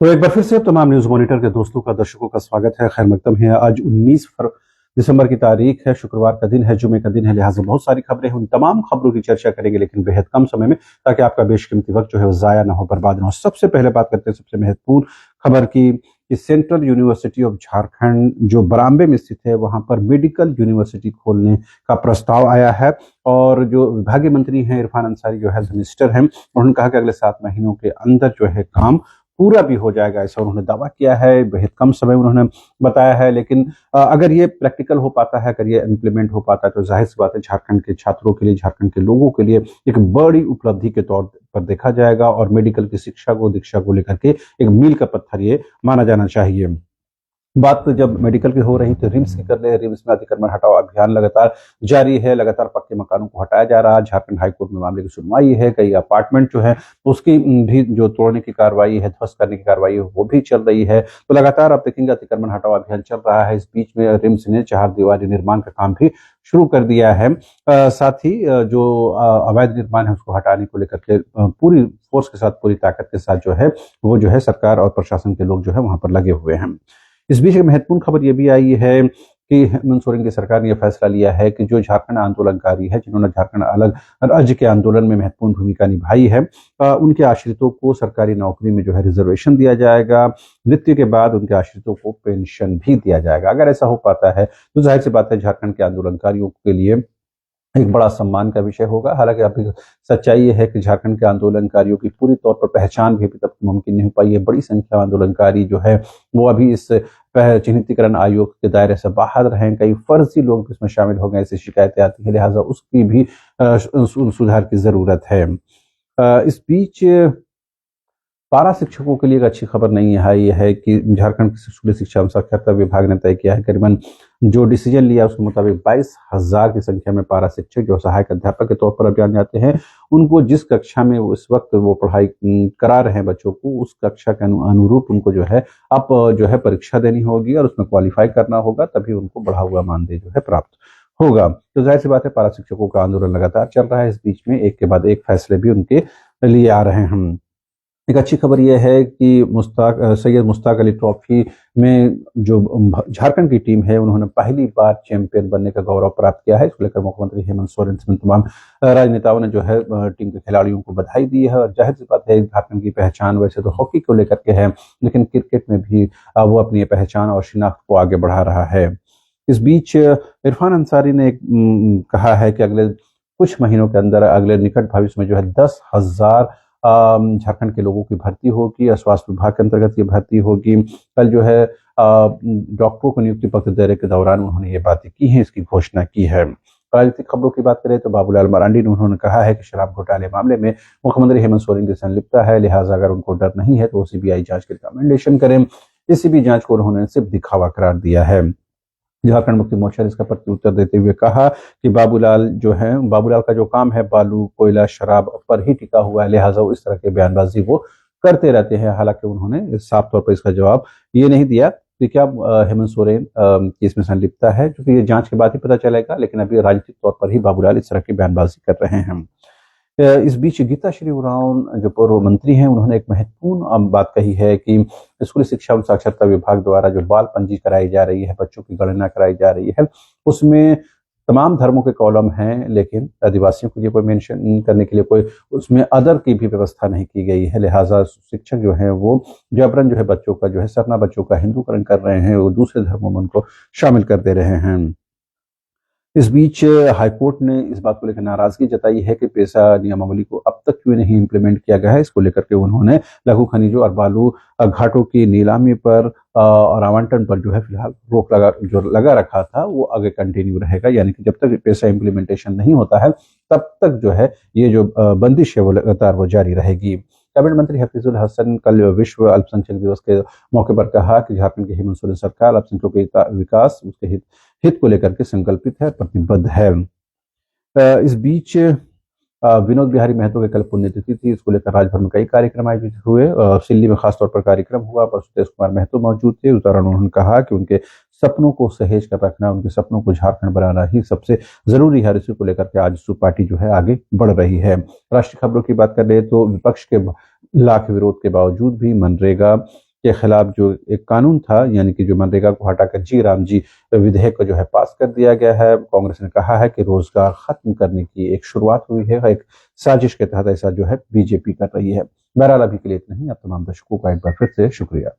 तो एक बार फिर से तमाम न्यूज मॉनिटर के दोस्तों का दर्शकों का स्वागत है। खैर मकदम है। आज 19 दिसंबर की तारीख है, शुक्रवार का दिन है, जुमे का दिन है, लिहाजा बहुत सारी खबरें हैं। उन तमाम खबरों की चर्चा करेंगे लेकिन बेहद कम समय में, ताकि आपका बेशकीमती वक्त जो है वो जाया ना हो, बर्बाद ना हो। सबसे पहले बात करते हैं सबसे महत्वपूर्ण खबर की कि सेंट्रल यूनिवर्सिटी ऑफ झारखंड जो बरामबे में स्थित है, वहां पर मेडिकल यूनिवर्सिटी खोलने का प्रस्ताव आया है। और जो विभागीय मंत्री हैं इरफान अंसारी, जो हेल्थ मिनिस्टर हैं, उन्होंने कहा कि अगले 7 महीनों के अंदर जो है काम पूरा भी हो जाएगा, ऐसा उन्होंने दावा किया है। बेहद कम समय उन्होंने बताया है, लेकिन अगर ये प्रैक्टिकल हो पाता है, अगर ये इम्प्लीमेंट हो पाता है, तो जाहिर सी बात है झारखंड के छात्रों के लिए, झारखंड के लोगों के लिए एक बड़ी उपलब्धि के तौर पर देखा जाएगा। और मेडिकल की शिक्षा को, दीक्षा को लेकर के एक मील का पत्थर ये माना जाना चाहिए। बात तो जब मेडिकल की हो रही तो रिम्स की कर ले। रिम्स में अतिक्रमण हटाओ अभियान लगातार जारी है, लगातार पक्के मकानों को हटाया जा रहा है। झारखंड हाईकोर्ट में मामले की सुनवाई है। कई अपार्टमेंट जो है उसकी भी जो तोड़ने की कार्रवाई है, ध्वस्त करने की कार्रवाई है, वो भी चल रही है। तो लगातार आप देखेंगे अतिक्रमण हटाओ अभियान चल रहा है। इस बीच में रिम्स ने चारदीवारी निर्माण का काम भी शुरू कर दिया है। साथ ही जो अवैध निर्माण है उसको हटाने को लेकर के पूरी फोर्स के साथ, पूरी ताकत के साथ जो है वो जो है सरकार और प्रशासन के लोग जो है वहां पर लगे हुए हैं। इस बीच एक महत्वपूर्ण खबर यह भी आई है कि हेमंत सोरेन की सरकार ने यह फैसला लिया है कि जो झारखंड आंदोलनकारी है, जिन्होंने झारखंड अलग राज्य के आंदोलन में महत्वपूर्ण भूमिका निभाई है, उनके आश्रितों को सरकारी नौकरी में जो है रिजर्वेशन दिया जाएगा। मृत्यु के बाद उनके आश्रितों को पेंशन भी दिया जाएगा। अगर ऐसा हो पाता है तो जाहिर सी बात है झारखंड के आंदोलनकारियों के लिए एक बड़ा सम्मान का विषय होगा। हालांकि अभी सच्चाई ये है कि झारखंड के आंदोलनकारियों की पूरी तौर पर पहचान भी अभी तक मुमकिन नहीं हो पाई है। बड़ी संख्या में आंदोलनकारी जो है वो अभी इस चिन्हितीकरण आयोग के दायरे से बाहर रहे। कई फर्जी लोग इसमें शामिल हो गए, ऐसी शिकायतें आती है, लिहाजा उसकी भी सुधार की जरूरत है। इस बीच पारा शिक्षकों के लिए एक अच्छी खबर नहीं है। ये है कि झारखंड स्कूली शिक्षा एवं साक्षरता विभाग ने तय किया है, करीबन जो डिसीजन लिया उसके मुताबिक 22,000 की संख्या में पारा शिक्षक जो सहायक अध्यापक के तौर पर अभियान जाते हैं, उनको जिस कक्षा में इस वक्त वो पढ़ाई करा रहे हैं बच्चों को, उस कक्षा के अनुरूप उनको जो है अब जो है परीक्षा देनी होगी और उसमें क्वालिफाई करना होगा, तभी उनको बढ़ा हुआ मानदेय जो है प्राप्त होगा। तो जाहिर सी बात है पारा शिक्षकों का आंदोलन लगातार चल रहा है। इस बीच में एक के बाद एक फैसले भी उनके लिए आ रहे हैं। एक अच्छी खबर यह है कि सैयद मुश्ताक अली ट्रॉफी में जो झारखंड की टीम है, उन्होंने पहली बार चैंपियन बनने का गौरव प्राप्त किया है। इसको लेकर मुख्यमंत्री हेमंत सोरेन समेत तमाम राजनेताओं ने जो है टीम के खिलाड़ियों को बधाई दी है। और जाहिर सी बात है झारखंड की पहचान वैसे तो हॉकी को लेकर के है, लेकिन क्रिकेट में भी वो अपनी पहचान और शिनाख्त को आगे बढ़ा रहा है। इस बीच इरफान अंसारी ने कहा है कि अगले कुछ महीनों के अंदर, अगले निकट भविष्य में जो है 10,000 झारखंड के लोगों की भर्ती होगी और स्वास्थ्य विभाग के अंतर्गत ये भर्ती होगी। कल जो है डॉक्टरों को नियुक्ति पत्र देने के दौरान उन्होंने ये बातें की हैं, इसकी घोषणा की है। राजनीतिक खबरों की बात करें तो बाबूलाल मरांडी ने उन्होंने कहा है कि शराब घोटाले मामले में मुख्यमंत्री हेमंत सोरेन की संलिप्तता है, लिहाजा अगर उनको डर नहीं है तो वो सीबीआई जांच के रिकमेंडेशन करें। इस सीबीआई जांच को उन्होंने सिर्फ दिखावा करार दिया है। झारखंड मुक्ति मोर्चा ने इसका प्रत्युत्तर देते हुए कहा कि बाबूलाल का जो काम है बालू, कोयला, शराब पर ही टिका हुआ है, लिहाजा वो इस तरह के बयानबाजी वो करते रहते हैं। हालांकि उन्होंने साफ तौर पर इसका जवाब ये नहीं दिया कि क्या हेमंत सोरेन की इसमें संलिप्तता है, क्योंकि ये जांच के बाद ही पता चलेगा। लेकिन अभी राजनीतिक तौर पर ही बाबूलाल इस तरह की बयानबाजी कर रहे हैं। इस बीच गीता श्री उरांव जो पूर्व मंत्री हैं, उन्होंने एक महत्वपूर्ण बात कही है कि स्कूली शिक्षा एवं साक्षरता विभाग द्वारा जो बाल पंजी कराई जा रही है, बच्चों की गणना कराई जा रही है, उसमें तमाम धर्मों के कॉलम हैं, लेकिन आदिवासियों के लिए कोई मेंशन करने के लिए कोई उसमें अदर की भी व्यवस्था नहीं की गई है। लिहाजा शिक्षक जो है वो जबरन जो है बच्चों का जो है सरना बच्चों का हिंदूकरण कर रहे हैं, वो दूसरे धर्मों में उनको शामिल कर दे रहे हैं। इस बीच हाईकोर्ट ने इस बात को लेकर नाराजगी जताई है कि पेशा नियमावली को अब तक क्यों नहीं इंप्लीमेंट किया गया है। इसको लेकर के उन्होंने लघु खनिजों और बालू घाटों की नीलामी पर और आवंटन पर जो है फिलहाल रोक लगा रखा था, वो आगे कंटिन्यू रहेगा। यानी कि जब तक पेशा इंप्लीमेंटेशन नहीं होता है तब तक जो है ये जो बंदिश है वो लगातार वो जारी रहेगी। कैबिनेट मंत्री हफीजुल हसन कल विश्व अल्पसंख्यक दिवस के मौके पर कहा कि झारखंड की हेमंत सोरेन सरकार अल्पसंख्यकों के विकास, उसके हित को लेकर के संकल्पित है, प्रतिबद्ध है। इस बीच विनोद बिहारी महतो के कल पुण्यतिथि थी। इसको लेकर राज्य भर में कई कार्यक्रम आयोजित हुए। सिल्ली में खासतौर पर कार्यक्रम हुआ पर सुदेश कुमार महतो मौजूद थे। उस दौरान उन्होंने कहा कि उनके सपनों को सहेज कर रखना, उनके सपनों को झारखंड बनाना ही सबसे जरूरी है। इसी को लेकर के आज सू पार्टी जो है आगे बढ़ रही है। राष्ट्रीय खबरों की बात कर ले तो विपक्ष के लाख विरोध के बावजूद भी मनरेगा के खिलाफ जो एक कानून था, यानी कि जो मनरेगा को हटाकर जी राम जी विधेयक को जो है पास कर दिया गया है। कांग्रेस ने कहा है कि रोजगार खत्म करने की एक शुरुआत हुई है, एक साजिश के तहत ऐसा जो है बीजेपी कर रही है। बहरहाल अभी के लिए इतना ही। आप तमाम दर्शकों का एक बार फिर से शुक्रिया।